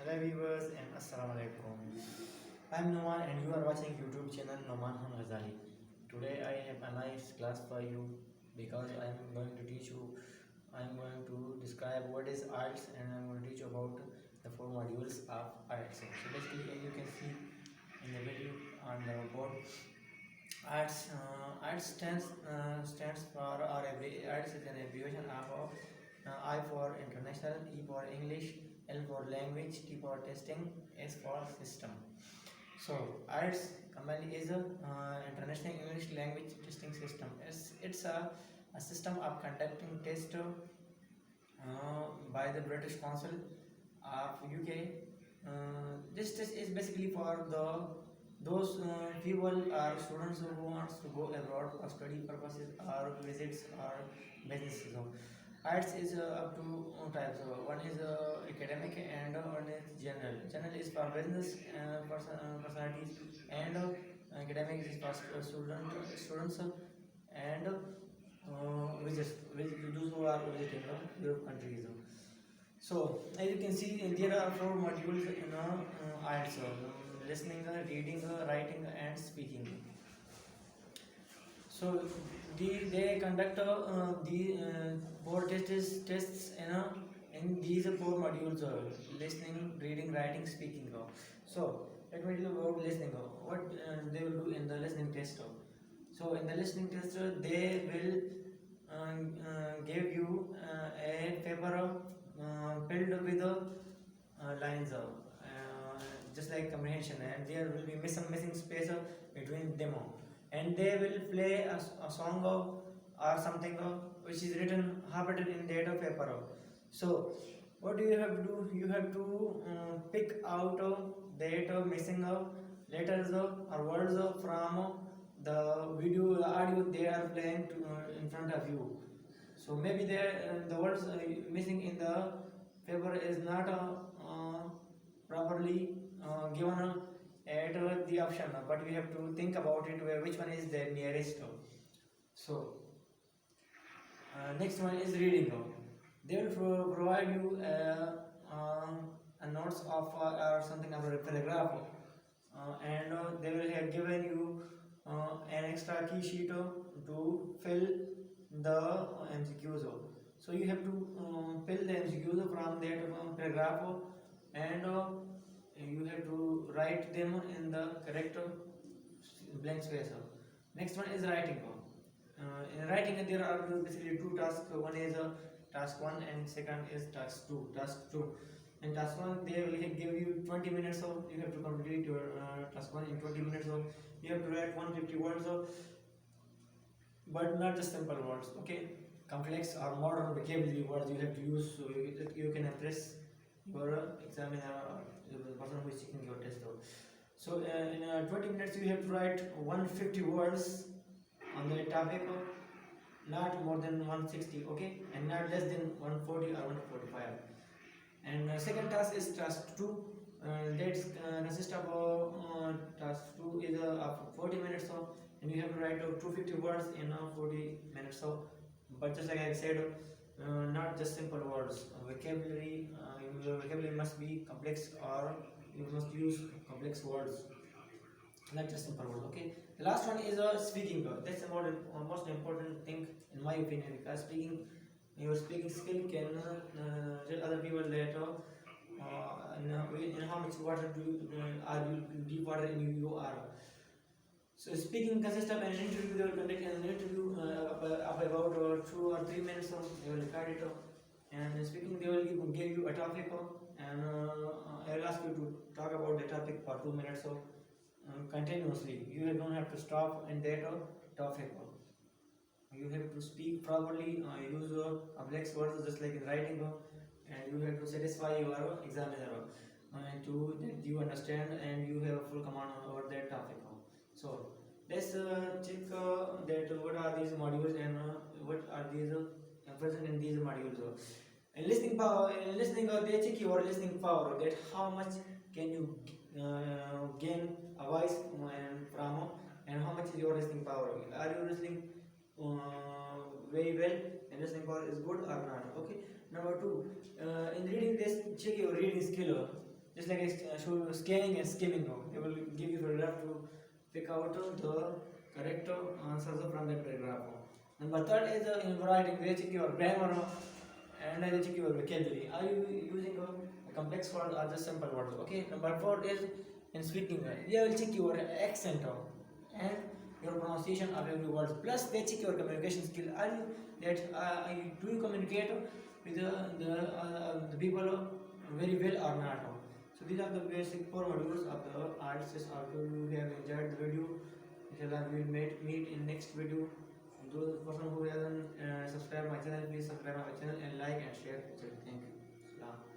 Hello viewers and Assalamu alaikum. I'm Noman and you are watching YouTube channel Noman Khan Ghazali. Today I have a nice class for you because I'm going to teach you, I'm going to describe what is IELTS and I'm going to teach you about the four modules of IELTS. So basically as you can see in the video on the board, IELTS stands for IELTS is an abbreviation of I for international, E for English, L for language, T for testing, S for system. So IELTS commonly is a international English language testing system. It's a system of conducting test by the British Council of UK. This test is basically for those people or students who wants to go abroad for study purposes or visits or businesses. So, IELTS is up to types. One is academic and one is general. General is for business personalities and academic is for students and those who are visiting Europe countries. So as you can see, there are four modules in IELTS: listening, reading, writing, and speaking. So they conduct the four tests in these four modules: listening, reading, writing, speaking. So let me tell you about listening. What they will do in the listening test. So in the listening test, they will give you a paper filled with lines, just like comprehension, and there will be some missing space between them, and they will play a song or something which is written half written in that paper. So what do you have to do? You have to pick out that missing letters or words from the video, the audio they are playing in front of you. So maybe the words missing in the paper is not properly given at the option, but we have to think about it where which one is the nearest. So next one is reading. They will provide you a notes of or something of a paragraph, and they will have given you an extra key sheet to fill the MCQs. So you have to fill the MCQs from that paragraph, and you have to write them in the correct blank space. Next one is writing. In writing, there are basically two tasks. One is task 1 and second is task 2. In task 1, they will give you 20 minutes, so you have to complete your task 1 in 20 minutes. So you have to write 150 words, but not just simple words. Okay, complex or modern vocabulary words you have to use, so you can impress your examiner or the person who is checking your test. So in 20 minutes, you have to write 150 words on the topic, not more than 160, okay, and not less than 140 or 145. And second task is task 2. That consists of task 2 is of 40 minutes, and you have to write 250 words in 40 minutes. But just like I said, not just simple words. Vocabulary, your vocabulary must be complex, or you must use complex words, not just simple words. Okay. The last one is speaking. That's the most important thing in my opinion, because your speaking skill can tell other people that in how much water are you deep water in you are. So speaking consists of an interview. They will conduct an interview of about 2 or 3 minutes. They will record it, and speaking they will give you a topic, and I will ask you to talk about the topic for 2 minutes. Continuously, you don't have to stop in that topic. You have to speak properly, use complex words just like in writing, and you have to satisfy your examiner to that you understand and you have full command over that topic. So let's check that what are these modules and what are these present in these modules. In listening power, they check your listening power, that how much can you gain a voice from, and how much is your listening power. Are you listening very well, and listening power is good or not? Okay. Number 2, in reading, this check your reading skill. just like show scanning and skimming now. They will give you paragraph to pick out the correct answers from that paragraph. Number third is in writing, they check your grammar and they check your vocabulary. Are you using a complex word or just simple words? Okay. Number four is in speaking. They will check your accent and your pronunciation of every word. Plus, they check your communication skill. Are you that do you communicate with the people very well or not? So these are the basic four modules of the arts. I hope you have enjoyed the video. Inshallah, we will meet in next video. Those person who hasn't subscribed my channel, please subscribe my channel and like and share. Thank you. Salam.